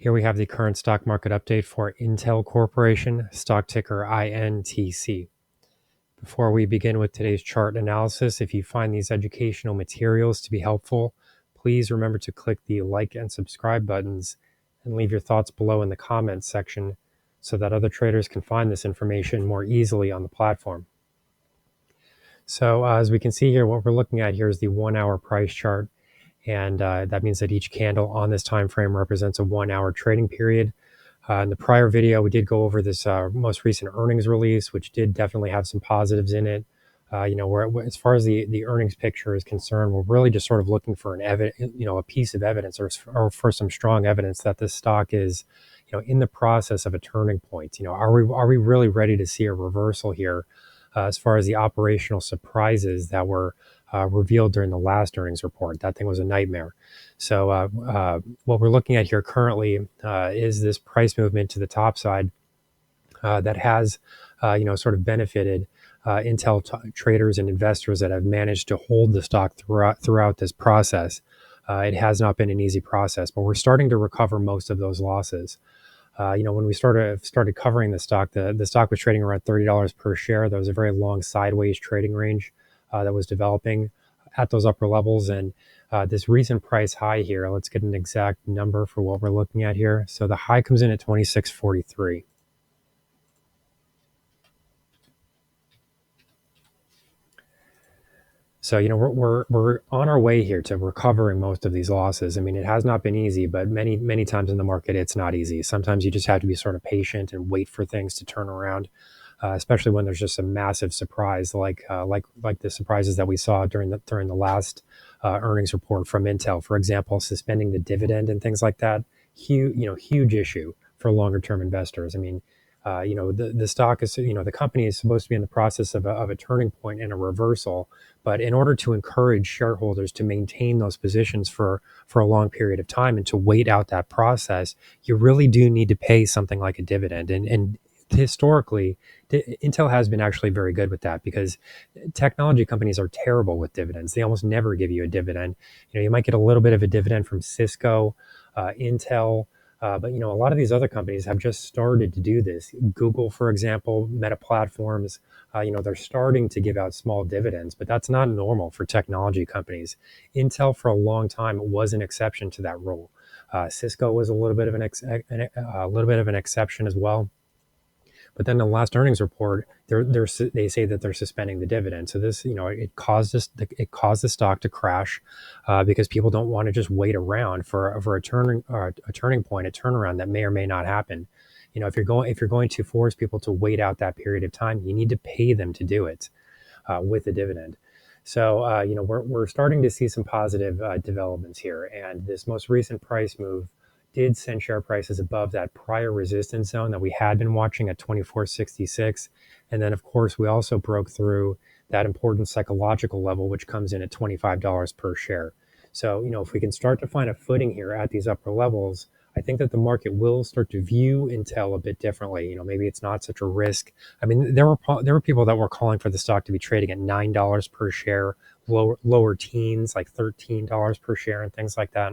Here we have the current stock market update for Intel Corporation, stock ticker INTC. Before we begin with today's chart analysis, if you find these educational materials to be helpful, please remember to click the like and subscribe buttons and leave your thoughts below in the comments section so that other traders can find this information more easily on the platform. So as we can see here, what we're looking at here is the 1 hour price chart. And that means that each candle on this time frame represents a 1 hour trading period. In the prior video, we did go over this most recent earnings release, which did definitely have some positives in it. As far as the earnings picture is concerned, we're really just sort of looking for a piece of evidence or for some strong evidence that this stock is, in the process of a turning point. Are we really ready to see a reversal here as far as the operational surprises that were revealed during the last earnings report? That thing was a nightmare. So what we're looking at here currently is this price movement to the top side that has, sort of benefited Intel traders and investors that have managed to hold the stock throughout this process. It has not been an easy process, but we're starting to recover most of those losses. When we started covering the stock was trading around $30 per share. That was a very long sideways trading range that was developing at those upper levels. And this recent price high here, let's get an exact number for what we're looking at here. So the high comes in at 26.43. So, we're on our way here to recovering most of these losses. I mean, it has not been easy, but many times in the market, it's not easy. Sometimes you just have to be sort of patient and wait for things to turn around, especially when there's just a massive surprise, like the surprises that we saw during the last earnings report from Intel, for example, suspending the dividend and things like that. Huge issue for longer term investors. I mean, the stock is, the company is supposed to be in the process of a turning point and a reversal. But in order to encourage shareholders to maintain those positions for a long period of time and to wait out that process, you really do need to pay something like a dividend. And historically, Intel has been actually very good with that, because technology companies are terrible with dividends. They almost never give you a dividend. You might get a little bit of a dividend from Cisco, Intel. But a lot of these other companies have just started to do this. Google, for example, Meta Platforms, they're starting to give out small dividends, but that's not normal for technology companies. Intel, for a long time, was an exception to that rule. Cisco was a little bit of an exception as well. But then in the last earnings report, they say that they're suspending the dividend. So this, it caused the stock to crash because people don't want to just wait around for a turning point, a turnaround that may or may not happen. If you're going to force people to wait out that period of time, you need to pay them to do it with a dividend. So we're starting to see some positive developments here, and this most recent price move did send share prices above that prior resistance zone that we had been watching at 24.66. And then, of course, we also broke through that important psychological level, which comes in at $25 per share. So, if we can start to find a footing here at these upper levels, I think that the market will start to view Intel a bit differently. Maybe it's not such a risk. I mean, there were people that were calling for the stock to be trading at $9 per share, lower teens, like $13 per share and things like that.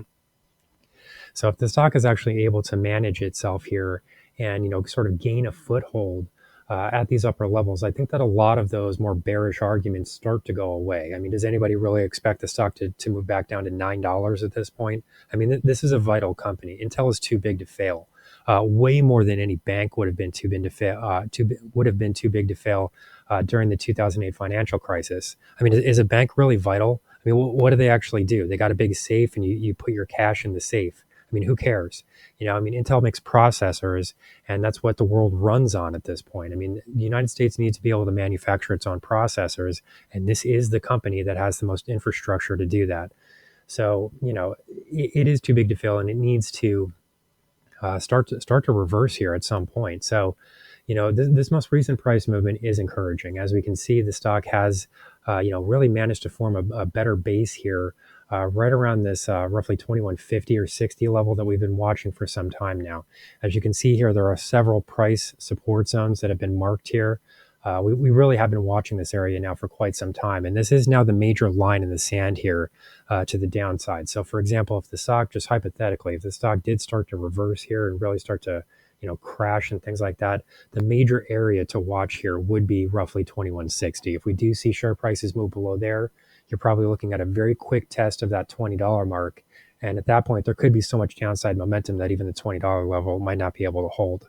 So if the stock is actually able to manage itself here and, sort of gain a foothold at these upper levels, I think that a lot of those more bearish arguments start to go away. I mean, does anybody really expect the stock to move back down to $9 at this point? I mean, this is a vital company. Intel is too big to fail. Way more than any bank would have been too big to fail during the 2008 financial crisis. I mean, is a bank really vital? I mean, what do they actually do? They got a big safe, and you put your cash in the safe. I mean, who cares? Intel makes processors, and that's what the world runs on at this point. I mean, the United States needs to be able to manufacture its own processors, and this is the company that has the most infrastructure to do that. So, it is too big to fail, and it needs to start to reverse here at some point. So, this most recent price movement is encouraging. As we can see, the stock has, really managed to form a better base here, right around this roughly 2150 or 60 level that we've been watching for some time now. As you can see here, there are several price support zones that have been marked here. We really have been watching this area now for quite some time. And this is now the major line in the sand here to the downside. So for example, if the stock, just hypothetically, if the stock did start to reverse here and really start to crash and things like that, the major area to watch here would be roughly 2160. If we do see share prices move below there, you're probably looking at a very quick test of that $20 mark. And at that point, there could be so much downside momentum that even the $20 level might not be able to hold.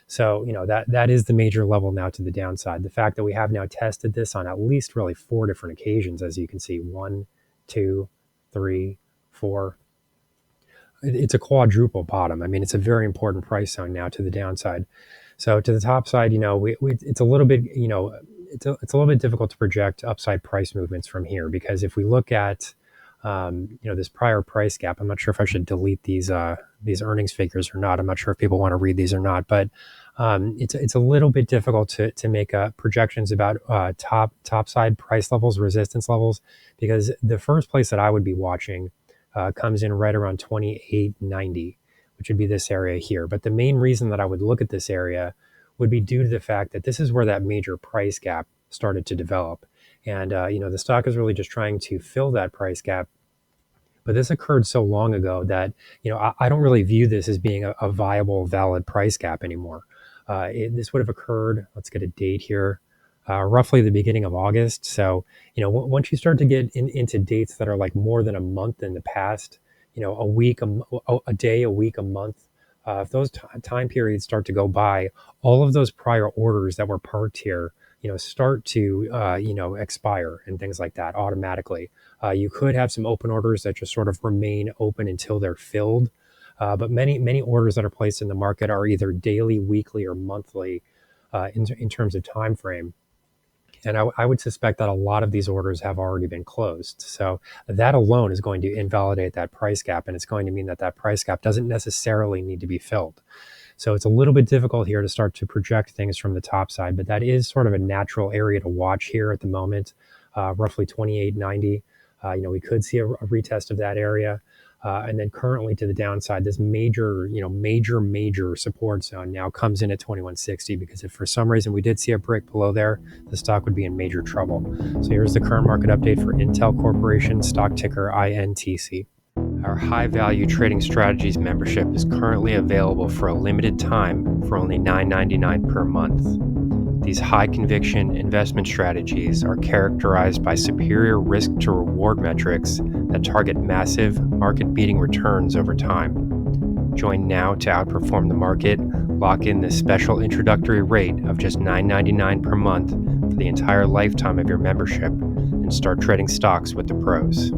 So, that is the major level now to the downside. The fact that we have now tested this on at least really 4 different occasions, as you can see, 1, 2, 3, 4. It's a quadruple bottom. I mean, it's a very important price zone now to the downside. So to the top side, it's a little bit, it's a little bit difficult to project upside price movements from here, because if we look at, this prior price gap, I'm not sure if I should delete these earnings figures or not. I'm not sure if people want to read these or not, but it's a little bit difficult to make projections about top side price levels, resistance levels, because the first place that I would be watching comes in right around 2890, which would be this area here. But the main reason that I would look at this area would be due to the fact that this is where that major price gap started to develop. And, the stock is really just trying to fill that price gap. But this occurred so long ago that, I don't really view this as being a viable, valid price gap anymore. This would have occurred, let's get a date here, roughly the beginning of August. So, once you start to get into dates that are like more than a month in the past, a week, a day, a week, a month, if those time periods start to go by, all of those prior orders that were parked here, start to, expire and things like that automatically. You could have some open orders that just sort of remain open until they're filled. But many orders that are placed in the market are either daily, weekly, or monthly in terms of time frame. And I would suspect that a lot of these orders have already been closed. So that alone is going to invalidate that price gap. And it's going to mean that price gap doesn't necessarily need to be filled. So it's a little bit difficult here to start to project things from the top side, but that is sort of a natural area to watch here at the moment, roughly 2890. We could see a retest of that area. And then currently to the downside, this major support zone now comes in at 2160, because if for some reason we did see a break below there, the stock would be in major trouble. So here's the current market update for Intel Corporation, stock ticker INTC. Our high value trading strategies membership is currently available for a limited time for only $9.99 per month. These high conviction investment strategies are characterized by superior risk to reward metrics that target massive market beating returns over time. Join now to outperform the market. Lock in this special introductory rate of just $9.99 per month for the entire lifetime of your membership, and start trading stocks with the pros.